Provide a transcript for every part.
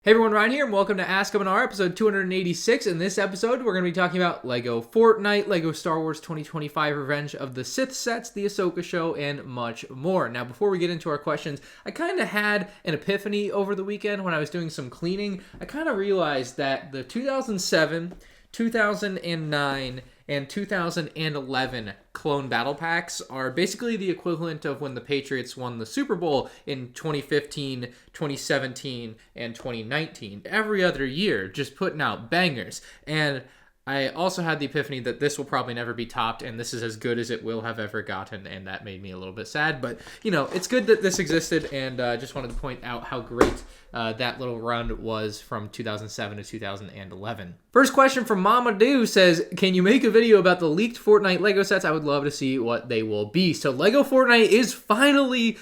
Hey everyone, Ryan here, and welcome to Ask MandR, episode 286. In this episode, we're going to be talking about LEGO Fortnite, LEGO Star Wars 2025 Revenge of the Sith sets, the Ahsoka show, and much more. Now, before we get into our questions, I kind of had an epiphany over the weekend when I was doing some cleaning. I kind of realized that the 2007, 2009, and 2011 clone battle packs are basically the equivalent of when the Patriots won the Super Bowl in 2015, 2017, and 2019. Every other year, just putting out bangers. And I also had the epiphany that this will probably never be topped, and this is as good as it will have ever gotten, and that made me a little bit sad. But, you know, it's good that this existed, and just wanted to point out how great that little run was from 2007 to 2011. First question from Mama Do says, can you make a video about the leaked Fortnite LEGO sets? I would love to see what they will be. So LEGO Fortnite is finally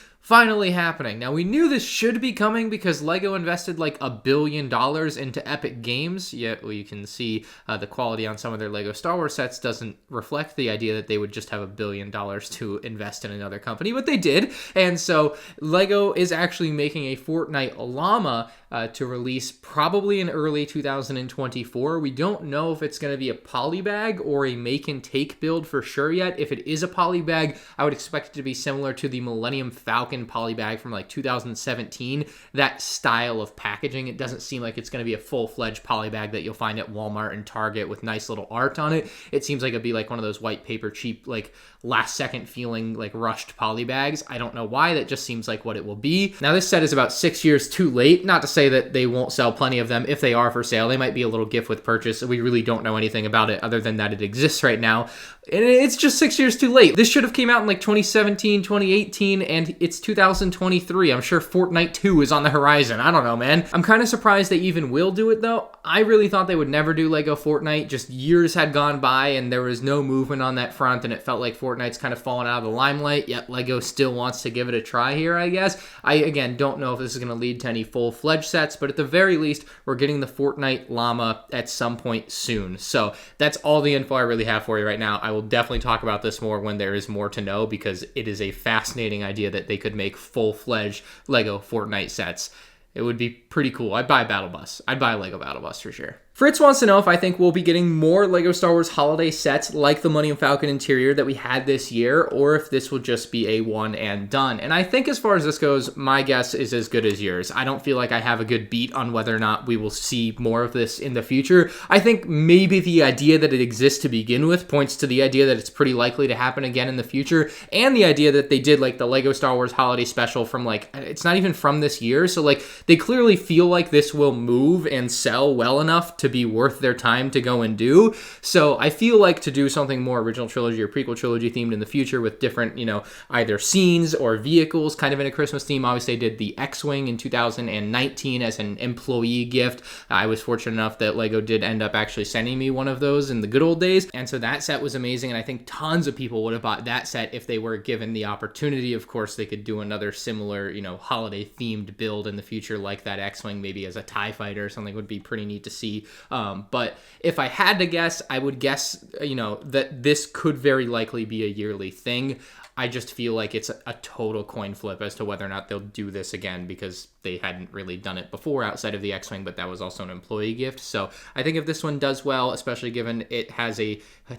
happening. Now, we knew this should be coming because LEGO invested like $1 billion into Epic Games, yet you can see the quality on some of their LEGO Star Wars sets doesn't reflect the idea that they would just have $1 billion to invest in another company, but they did. And so LEGO is actually making a Fortnite llama to release probably in early 2024. We don't know if it's going to be a polybag or a make and take build for sure yet. If it is a polybag, I would expect it to be similar to the Millennium Falcon polybag from like 2017. That style of packaging. It doesn't seem like it's going to be a full-fledged polybag that you'll find at Walmart and Target with nice little art on it. It seems like it'd be like one of those white paper cheap, like last second feeling like rushed polybags. I don't know why. That just seems like what it will be. Now, this set is about 6 years too late. Not to say that they won't sell plenty of them. If they are for sale, they might be a little gift with purchase. We really don't know anything about it other than that it exists right now. And it's just 6 years too late. This should have came out in like 2017, 2018, and it's 2023. I'm sure Fortnite 2 is on the horizon. I don't know, man. I'm kind of surprised they even will do it, though. I really thought they would never do LEGO Fortnite. Just years had gone by, and there was no movement on that front, and it felt like Fortnite's kind of fallen out of the limelight, yet LEGO still wants to give it a try here, I guess. I, again, don't know if this is going to lead to any full-fledged sets, but at the very least, we're getting the Fortnite llama at some point soon. So that's all the info I really have for you right now. I will definitely talk about this more when there is more to know, because it is a fascinating idea that they could make full-fledged LEGO Fortnite sets. It would be pretty cool. I'd buy a Battle Bus. I'd buy a LEGO Battle Bus for sure. Fritz wants to know if I think we'll be getting more LEGO Star Wars holiday sets like the Millennium Falcon interior that we had this year, or if this will just be a one and done. And I think as far as this goes, my guess is as good as yours. I don't feel like I have a good beat on whether or not we will see more of this in the future. I think maybe the idea that it exists to begin with points to the idea that it's pretty likely to happen again in the future, and the idea that they did like the LEGO Star Wars holiday special from like, it's not even from this year, so like they clearly feel like this will move and sell well enough to be worth their time to go and do. So I feel like to do something more original trilogy or prequel trilogy themed in the future with different, you know, either scenes or vehicles kind of in a Christmas theme. Obviously, they did the X-Wing in 2019 as an employee gift. I was fortunate enough that LEGO did end up actually sending me one of those in the good old days. And so that set was amazing. And I think tons of people would have bought that set if they were given the opportunity. Of course, they could do another similar, you know, holiday themed build in the future like that X-Wing, maybe as a TIE fighter or something. Would be pretty neat to see. But if I had to guess, I would guess, you know, that this could very likely be a yearly thing. I just feel like it's a total coin flip as to whether or not they'll do this again, because they hadn't really done it before outside of the X-Wing, but that was also an employee gift. So I think if this one does well, especially given it has a, I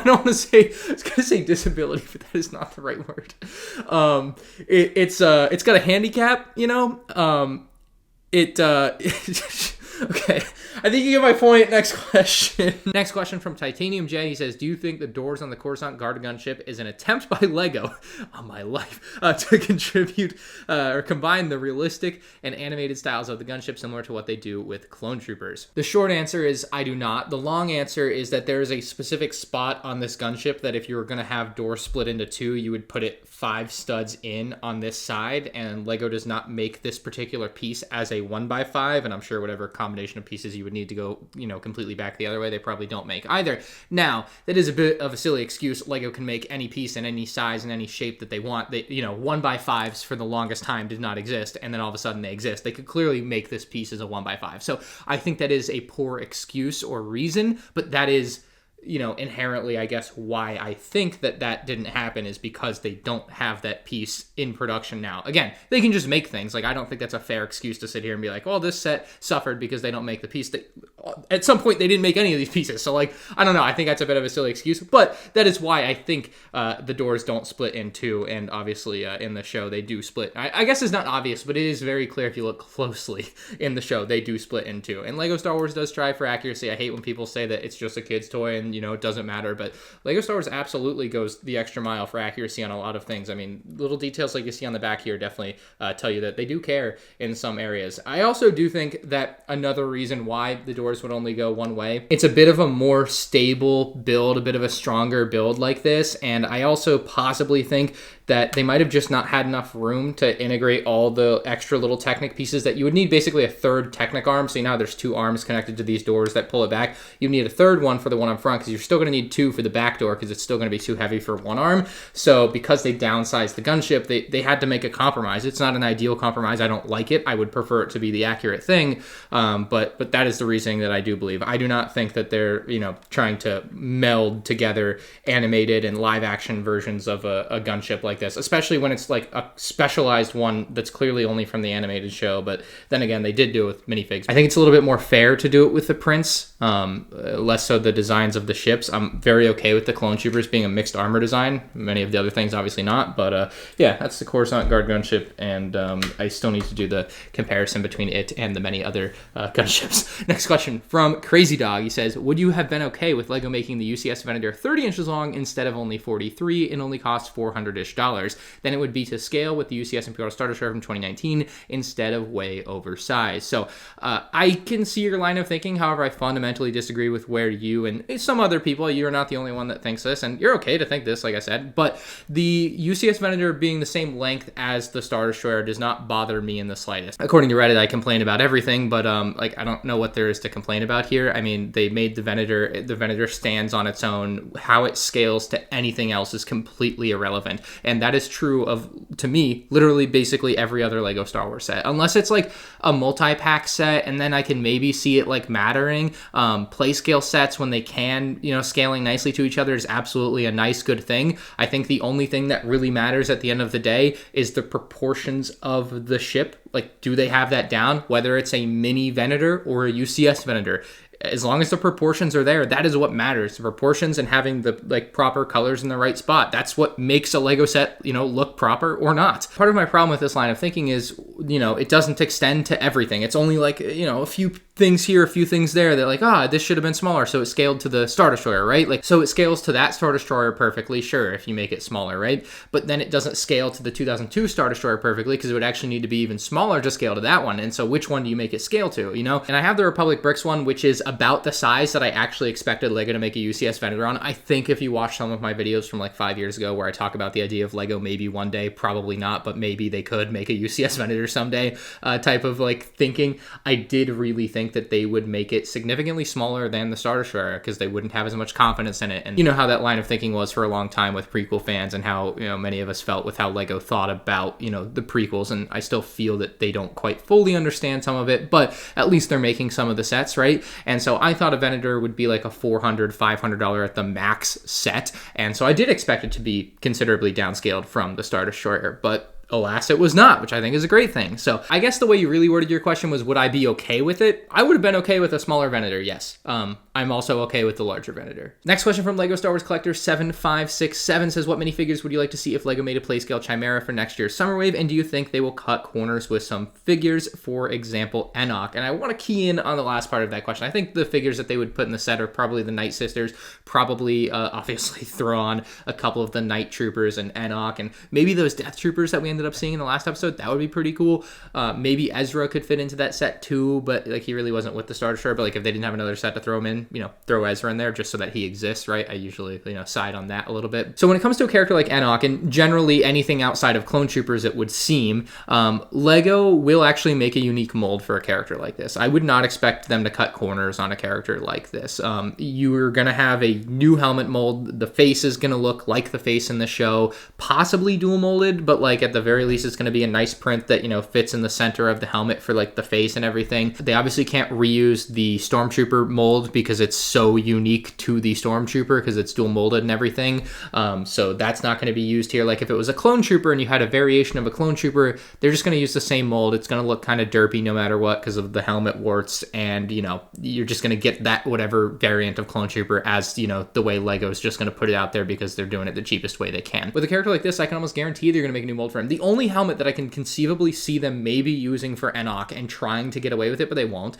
don't want to say, I was going to say disability, but that is not the right word. It's got a handicap, you know, okay, I think you get my point. Next question. Next question from Titanium J. He says, do you think the doors on the Coruscant Guard Gunship is an attempt by LEGO, on my life, to contribute or combine the realistic and animated styles of the gunship similar to what they do with clone troopers? The short answer is I do not. The long answer is that there is a specific spot on this gunship that if you were going to have doors split into two, you would put it 5 studs in on this side, and LEGO does not make this particular piece as a 1x5, and I'm sure whatever combination of pieces you would need to go, you know, completely back the other way, they probably don't make either. Now, that is a bit of a silly excuse. LEGO can make any piece in any size and any shape that they want. They, you know, 1x5s for the longest time did not exist, and then all of a sudden they exist. They could clearly make this piece as a 1x5. So I think that is a poor excuse or reason, but that is inherently, I guess, why I think that didn't happen is because they don't have that piece in production now. Again, they can just make things. Like, I don't think that's a fair excuse to sit here and be like, well, this set suffered because they don't make the piece. At some point, they didn't make any of these pieces. So, like, I don't know. I think that's a bit of a silly excuse. But that is why I think the doors don't split in two. And obviously, in the show, they do split. I guess it's not obvious, but it is very clear if you look closely in the show, they do split in two. And Lego Star Wars does strive for accuracy. I hate when people say that it's just a kid's toy and, it doesn't matter. But Lego Star Wars absolutely goes the extra mile for accuracy on a lot of things. I mean, little details like you see on the back here definitely tell you that they do care in some areas. I also do think that another reason why the doors would only go one way, it's a bit of a more stable build, a bit of a stronger build like this. And I also possibly think that they might have just not had enough room to integrate all the extra little Technic pieces that you would need. Basically a third Technic arm. So now there's two arms connected to these doors that pull it back. You need a third one for the one up front because you're still going to need two for the back door because it's still going to be too heavy for one arm. So because they downsized the gunship, they had to make a compromise. It's not an ideal compromise. I don't like it. I would prefer it to be the accurate thing. But that is the reasoning that I do believe. I do not think that they're, trying to meld together animated and live action versions of a gunship like this, especially when it's like a specialized one that's clearly only from the animated show. But then again, they did do it with minifigs. I think it's a little bit more fair to do it with the prints, less so the designs of the ships. I'm very okay with the clone troopers being a mixed armor design. Many of the other things obviously not, but yeah, that's the Coruscant Guard Gunship, and I still need to do the comparison between it and the many other gunships. Next question from Crazy Dog. He says, would you have been okay with Lego making the UCS Venator 30 inches long instead of only 43 and only cost $400-ish? Then it would be to scale with the UCS Imperial Star Destroyer from 2019 instead of way oversized. So I can see your line of thinking. However, I fundamentally disagree with where you and some other people, you're not the only one that thinks this, and you're okay to think this, like I said, but the UCS Venator being the same length as the Star Destroyer does not bother me in the slightest. According to Reddit, I complain about everything, but I don't know what there is to complain about here. I mean, they made the Venator stands on its own. How it scales to anything else is completely irrelevant. And that is true of, to me, literally basically every other Lego Star Wars set. Unless it's like a multi-pack set, and then I can maybe see it like mattering. Play scale sets, when they can, scaling nicely to each other is absolutely a nice, good thing. I think the only thing that really matters at the end of the day is the proportions of the ship. Like, do they have that down? Whether it's a mini Venator or a UCS Venator. As long as the proportions are there, that is what matters. The proportions and having the proper colors in the right spot. That's what makes a Lego set, look proper or not. Part of my problem with this line of thinking is, it doesn't extend to everything. It's only a few things here, a few things there that this should have been smaller. So it scaled to the Star Destroyer, right? So it scales to that Star Destroyer perfectly, sure, if you make it smaller, right? But then it doesn't scale to the 2002 Star Destroyer perfectly because it would actually need to be even smaller to scale to that one. And so which one do you make it scale to, And I have the Republic Bricks one, which is about the size that I actually expected Lego to make a UCS Venator on. I think if you watch some of my videos from 5 years ago where I talk about the idea of Lego maybe one day, probably not, but maybe they could make a UCS Venator someday type of thinking, I did really think that they would make it significantly smaller than the Star Destroyer because they wouldn't have as much confidence in it. And you know how that line of thinking was for a long time with prequel fans and how many of us felt with how Lego thought about the prequels, and I still feel that they don't quite fully understand some of it, but at least they're making some of the sets, right? And so I thought a Venator would be like a $400, $500 at the max set, and so I did expect it to be considerably downscaled from the Star Destroyer, but alas, it was not, which I think is a great thing. So I guess the way you really worded your question was, would I be okay with it? I would have been okay with a smaller Venator, yes. I'm also okay with the larger Venator. Next question from Lego Star Wars Collector 7567 says, what minifigures would you like to see if Lego made a Playscale Chimera for next year's Summer Wave, and do you think they will cut corners with some figures, for example, Enoch? And I want to key in on the last part of that question. I think the figures that they would put in the set are probably the Night Sisters, probably obviously Thrawn, a couple of the Night Troopers and Enoch, and maybe those Death Troopers that we ended up seeing in the last episode. That would be pretty cool. Maybe Ezra could fit into that set too, but he really wasn't with the Star Destroyer. But if they didn't have another set to throw him in, throw Ezra in there just so that he exists, right? I usually side on that a little bit. So when it comes to a character like Enoch, and generally anything outside of Clone Troopers, it would seem Lego will actually make a unique mold for a character like this. I would not expect them to cut corners on a character like this. You're gonna have a new helmet mold. The face is gonna look like the face in the show, possibly dual molded, but at the very very least, it's going to be a nice print that, you know, fits in the center of the helmet for like the face and everything. They obviously can't reuse the Stormtrooper mold because it's so unique to the Stormtrooper because it's dual molded and everything. So that's not going to be used here. Like if it was a clone trooper and you had a variation of a clone trooper, they're just going to use the same mold. It's going to look kind of derpy no matter what because of the helmet warts, and you know, you're just going to get that whatever variant of clone trooper as, you know, the way Lego's just going to put it out there because they're doing it the cheapest way they can. With a character like this, I can almost guarantee they're going to make a new mold for him. The only helmet that I can conceivably see them maybe using for Enoch and trying to get away with it, but they won't,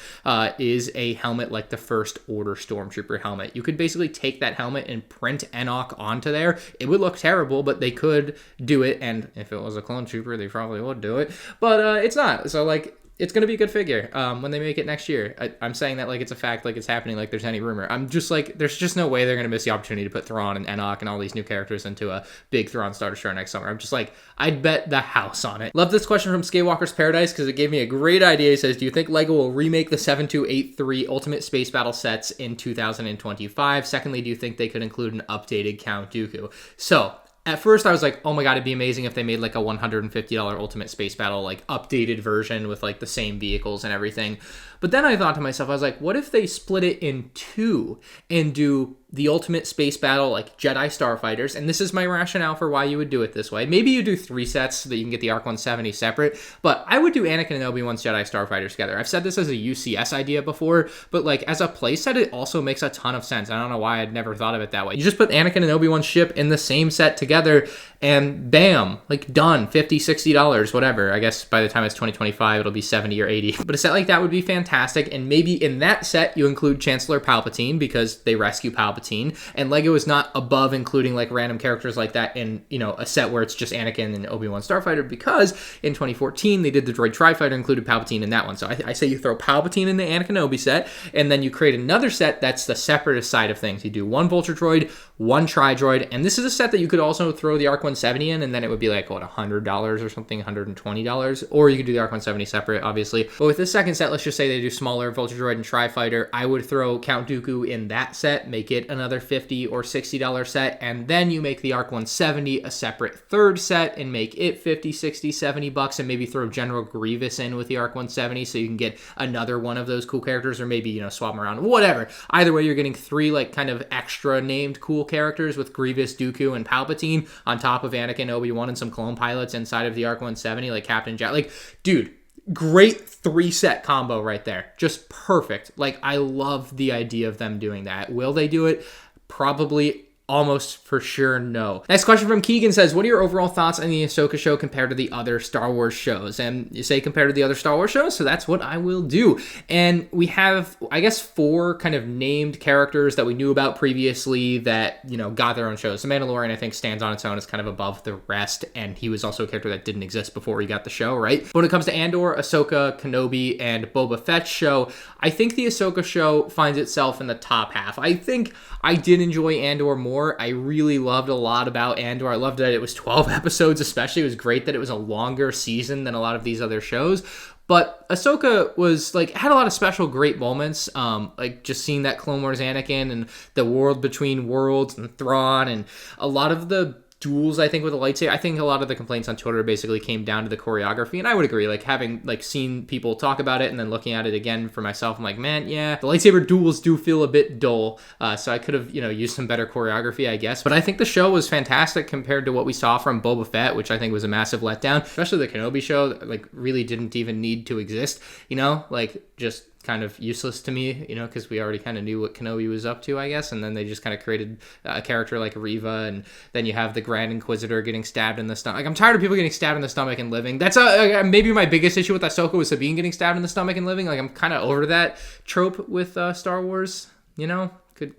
is a helmet like the First Order Stormtrooper helmet. You could basically take that helmet and print Enoch onto there. It would look terrible, but they could do it, and if it was a clone trooper, they probably would do it, but it's not. So like, it's going to be a good figure when they make it next year. I'm saying that like it's a fact, like it's happening, like there's any rumor. I'm just like, there's just no way they're going to miss the opportunity to put Thrawn and Enoch and all these new characters into a big Thrawn Star Destroyer next summer. I'm just like, I'd bet the house on it. Love this question from Skywalker's Paradise because it gave me a great idea. He says, do you think LEGO will remake the 7283 Ultimate Space Battle sets in 2025? Secondly, do you think they could include an updated Count Dooku? So, at first, I was like, oh my god, it'd be amazing if they made like a $150 Ultimate Space Battle, like updated version with like the same vehicles and everything. But then I thought to myself, I was like, what if they split it in two and do the Ultimate Space Battle like Jedi Starfighters? And this is my rationale for why you would do it this way. Maybe you do 3 sets so that you can get the ARC 170 separate, but I would do Anakin and Obi-Wan's Jedi Starfighters together. I've said this as a UCS idea before, but like as a playset, it also makes a ton of sense. I don't know why I'd never thought of it that way. You just put Anakin and Obi-Wan's ship in the same set together and bam, like done, $50, $60, whatever. I guess by the time it's 2025, it'll be 70 or 80. But a set like that would be fantastic. And maybe in that set, you include Chancellor Palpatine because they rescue Palpatine. And LEGO is not above including like random characters like that in, you know, a set where it's just Anakin and Obi-Wan Starfighter, because in 2014, they did the Droid Tri-Fighter, included Palpatine in that one. So I say you throw Palpatine in the Anakin Obi set, and then you create another set that's the separatist side of things. You do one Vulture Droid, one Tri-Droid, and this is a set that you could also throw the ARC 170 in, and then it would be like, what, $100 or something, $120? Or you could do the ARC 170 separate, obviously. But with this second set, let's just say they do smaller Vulture Droid and Tri-Fighter, I would throw Count Dooku in that set, make it another $50 or $60 set, and then you make the ARC 170 a separate third set and make it $50, $60, $70, and maybe throw General Grievous in with the ARC 170 so you can get another one of those cool characters, or maybe, you know, swap them around, whatever. Either way, you're getting 3 like kind of extra named cool characters with Grievous, Dooku, and Palpatine on top of Anakin, Obi-Wan, and some clone pilots inside of the ARC 170, like Captain Jack. Like, dude, great 3-set combo right there. Just perfect. Like, I love the idea of them doing that. Will they do it? Probably. Almost for sure no. Next question from Keegan says, what are your overall thoughts on the Ahsoka show compared to the other Star Wars shows? And you say compared to the other Star Wars shows, so that's what I will do. And we have, I guess, 4 kind of named characters that we knew about previously that, you know, got their own shows. The Mandalorian, I think, stands on its own as kind of above the rest, and he was also a character that didn't exist before he got the show, right? But when it comes to Andor, Ahsoka, Kenobi, and Boba Fett's show, I think the Ahsoka show finds itself in the top half. I think I did enjoy Andor more. I really loved a lot about Andor. I loved that it was 12 episodes especially. It was great that it was a longer season than a lot of these other shows. But Ahsoka was like, had a lot of special great moments, like just seeing that Clone Wars Anakin and the world between worlds and Thrawn, and a lot of the duels, I think, with a lightsaber. I think a lot of the complaints on Twitter basically came down to the choreography, and I would agree. Like, having like seen people talk about it and then looking at it again for myself, I'm like, man, yeah, the lightsaber duels do feel a bit dull. So I could have, you know, used some better choreography, I guess. But I think the show was fantastic compared to what we saw from Boba Fett, which I think was a massive letdown. Especially the Kenobi show, like, really didn't even need to exist. You know, like, just kind of useless to me, you know, because we already kind of knew what Kenobi was up to, I guess, and then they just kind of created a character like Reva, and then you have the Grand Inquisitor getting stabbed in the stomach. Like, I'm tired of people getting stabbed in the stomach and living. That's maybe my biggest issue with Ahsoka was Sabine getting stabbed in the stomach and living. Like, I'm kind of over that trope with Star Wars, you know?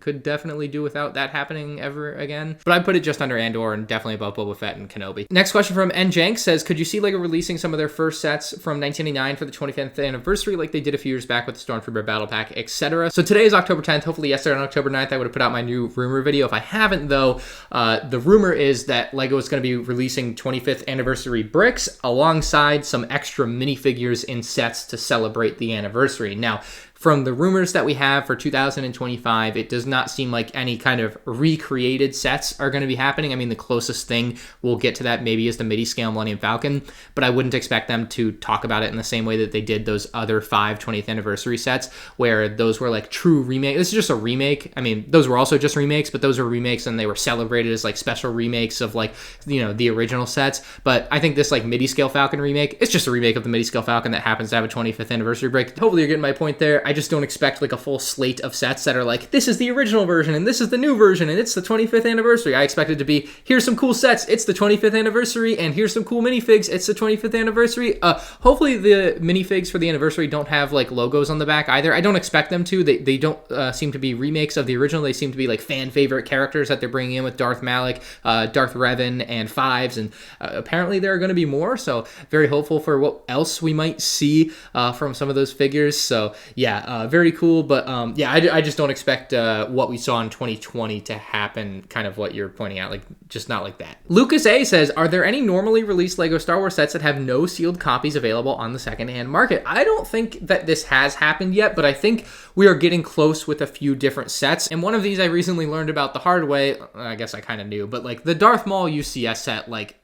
Could definitely do without that happening ever again. But I put it just under Andor and definitely above Boba Fett and Kenobi. Next question from N. Jank says, could you see LEGO releasing some of their first sets from 1999 for the 25th anniversary like they did a few years back with the Stormtrooper Battle Pack, etc.? So today is October 10th. Hopefully yesterday on October 9th I would have put out my new rumor video. If I haven't, though, the rumor is that LEGO is going to be releasing 25th anniversary bricks alongside some extra minifigures in sets to celebrate the anniversary. Now, from the rumors that we have for 2025, it does not seem like any kind of recreated sets are going to be happening. I mean, the closest thing we'll get to that maybe is the midi-scale Millennium Falcon, but I wouldn't expect them to talk about it in the same way that they did those other 5 20th anniversary sets, where those were like true remakes. This is just a remake. I mean, those were also just remakes, but those are remakes and they were celebrated as like special remakes of like, you know, the original sets. But I think this like midi-scale Falcon remake, it's just a remake of the midi-scale Falcon that happens to have a 25th anniversary break. Hopefully you're getting my point there. I just don't expect like a full slate of sets that are like, this is the original version and this is the new version and it's the 25th anniversary. I expect it to be, here's some cool sets, it's the 25th anniversary, and here's some cool minifigs, it's the 25th anniversary. Hopefully the minifigs for the anniversary don't have like logos on the back either. I don't expect them to. They don't seem to be remakes of the original. They seem to be like fan favorite characters that they're bringing in with Darth Malak, Darth Revan, and Fives, and apparently there are going to be more. So very hopeful for what else we might see from some of those figures. So yeah, very cool. But yeah, I just don't expect what we saw in 2020 to happen. Kind of what you're pointing out, like just not like that. Lucas A says, are there any normally released Lego Star Wars sets that have no sealed copies available on the secondhand market? I don't think that this has happened yet, but I think we are getting close with a few different sets. And one of these I recently learned about the hard way. I guess I kind of knew, but like the Darth Maul UCS set, like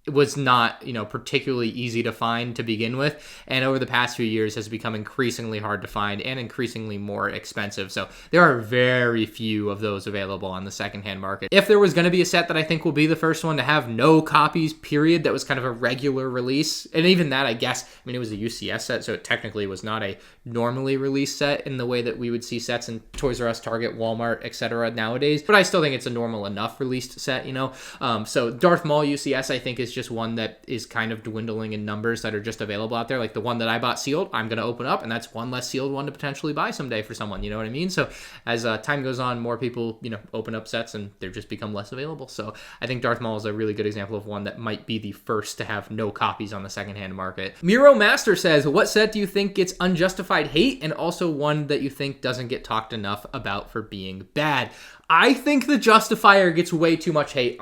it was not, you know, particularly easy to find to begin with, and over the past few years has become increasingly hard to find and increasingly more expensive. So there are very few of those available on the secondhand market. If there was going to be a set that I think will be the first one to have no copies, period, that was kind of a regular release, and even that, I guess, I mean, it was a UCS set, so it technically was not a normally released set in the way that we would see sets in Toys R Us, Target, Walmart, etc. nowadays, but I still think it's a normal enough released set, you know. So Darth Maul UCS, I think, is just one that is kind of dwindling in numbers that are just available out there. Like the one that I bought sealed, I'm going to open up, and that's one less sealed one to potentially buy someday for someone, you know what I mean? So as time goes on, more people, you know, open up sets and they're just become less available. So I think Darth Maul is a really good example of one that might be the first to have no copies on the secondhand market. Miro Master says, what set do you think gets unjustified hate, and also one that you think doesn't get talked enough about for being bad? I think the Justifier gets way too much hate.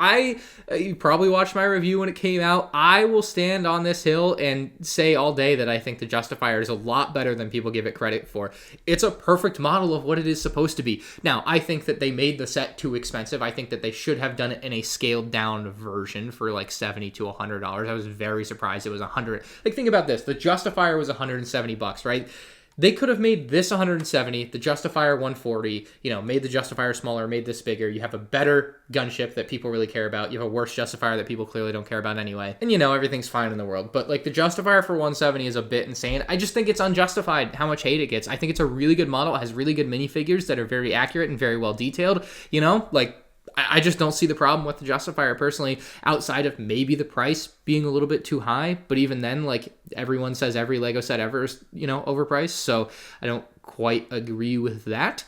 You probably watched my review when it came out. I will stand on this hill and say all day that I think the Justifier is a lot better than people give it credit for. It's a perfect model of what it is supposed to be. Now, I think that they made the set too expensive. I think that they should have done it in a scaled down version for like $70 to $100. I was very surprised it was $100. Like, think about this. The Justifier was $170, right? They could have made this 170, the Justifier 140, you know, made the Justifier smaller, made this bigger. You have a better gunship that people really care about. You have a worse Justifier that people clearly don't care about anyway. And, you know, everything's fine in the world. But, like, the Justifier for 170 is a bit insane. I just think it's unjustified how much hate it gets. I think it's a really good model. It has really good minifigures that are very accurate and very well detailed. You know, like, I just don't see the problem with the Justifier personally, outside of maybe the price being a little bit too high. But even then, like, everyone says every Lego set ever is, you know, overpriced. So I don't quite agree with that.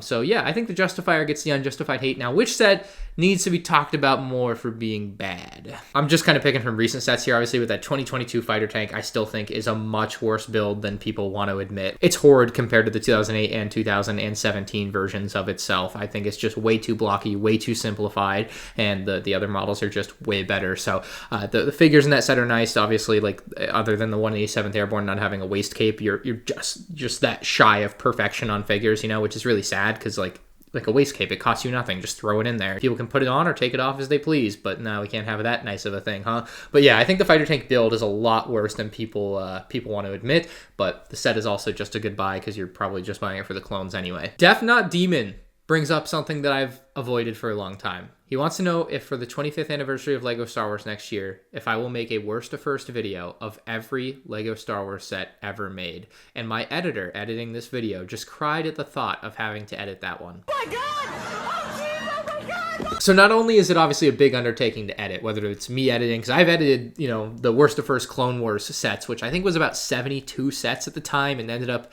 So yeah, I think the Justifier gets the unjustified hate. Now, which set needs to be talked about more for being bad? I'm just kind of picking from recent sets here. Obviously, with that 2022 fighter tank, I still think is a much worse build than people want to admit. It's horrid compared to the 2008 and 2017 versions of itself. I think it's just way too blocky, way too simplified, and the other models are just way better. So the figures in that set are nice. Obviously, like, other than the 187th Airborne not having a waist cape, you're just that shy of perfection on figures, you know, which is really sad, because like a waist cape, it costs you nothing. Just throw it in there. People can put it on or take it off as they please, but no, we can't have that nice of a thing, huh? But yeah, I think the fighter tank build is a lot worse than people want to admit, but the set is also just a good buy because you're probably just buying it for the clones anyway. Def Not Demon brings up something that I've avoided for a long time. He wants to know if for the 25th anniversary of LEGO Star Wars next year, if I will make a worst to first video of every LEGO Star Wars set ever made. And my editor editing this video just cried at the thought of having to edit that one. Oh my God! Oh, geez, oh my God! So not only is it obviously a big undertaking to edit, whether it's me editing, because I've edited, you know, the worst to first Clone Wars sets, which I think was about 72 sets at the time, and ended up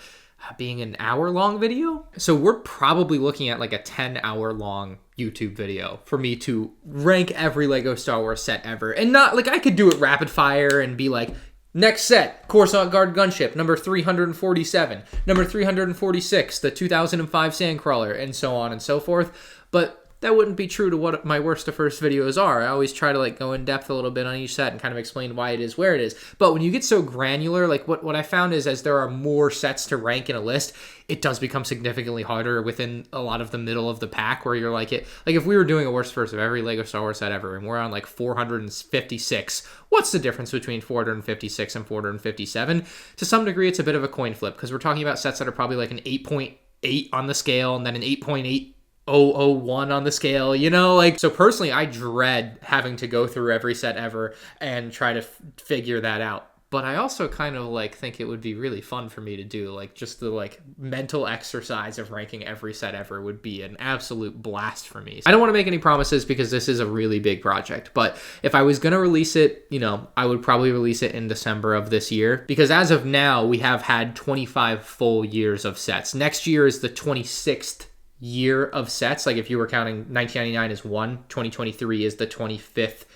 being an hour-long video. So we're probably looking at like a 10-hour-long YouTube video for me to rank every LEGO Star Wars set ever. And not, like, I could do it rapid fire and be like, next set, Coruscant Guard Gunship, number 347, number 346, the 2005 Sandcrawler, and so on and so forth. But that wouldn't be true to what my worst to first videos are. I always try to like go in depth a little bit on each set and kind of explain why it is where it is. But when you get so granular, like what I found is as there are more sets to rank in a list, it does become significantly harder within a lot of the middle of the pack where you're like if we were doing a worst first of every Lego Star Wars set ever and we're on like 456, what's the difference between 456 and 457? To some degree, it's a bit of a coin flip because we're talking about sets that are probably like an 8.8 on the scale and then an 8.8001 on the scale, you know? Like, so personally, I dread having to go through every set ever and try to figure that out. But I also kind of like think it would be really fun for me to do. Like just the like mental exercise of ranking every set ever would be an absolute blast for me. I don't want to make any promises because this is a really big project, but if I was going to release it, you know, I would probably release it in December of this year because as of now, we have had 25 full years of sets. Next year is the 26th year of sets. Like if you were counting 1999 as 1, 2023 is the 25th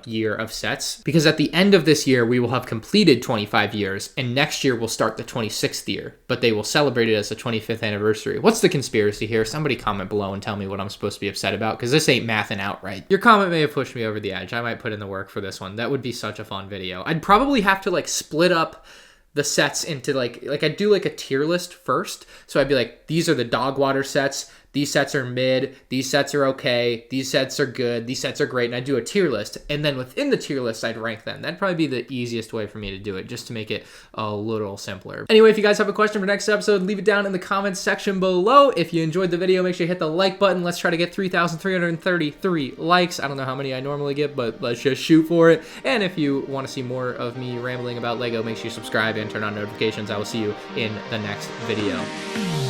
year of sets, because at the end of this year we will have completed 25 years and next year we'll start the 26th year, but they will celebrate it as the 25th anniversary. What's the conspiracy here? Somebody comment below and tell me what I'm supposed to be upset about, because this ain't mathing out right. Your comment may have pushed me over the edge. I might put in the work for this one. That would be such a fun video. I'd probably have to like split up the sets into like I'd do like a tier list first. So I'd be like, these are the dog water sets, these sets are mid, these sets are okay, these sets are good, these sets are great, and I'd do a tier list, and then within the tier list I'd rank them. That'd probably be the easiest way for me to do it, just to make it a little simpler. Anyway, if you guys have a question for next episode, leave it down in the comments section below. If you enjoyed the video, make sure you hit the like button. Let's try to get 3,333 likes. I don't know how many I normally get, but let's just shoot for it. And if you want to see more of me rambling about Lego, make sure you subscribe and turn on notifications. I will see you in the next video.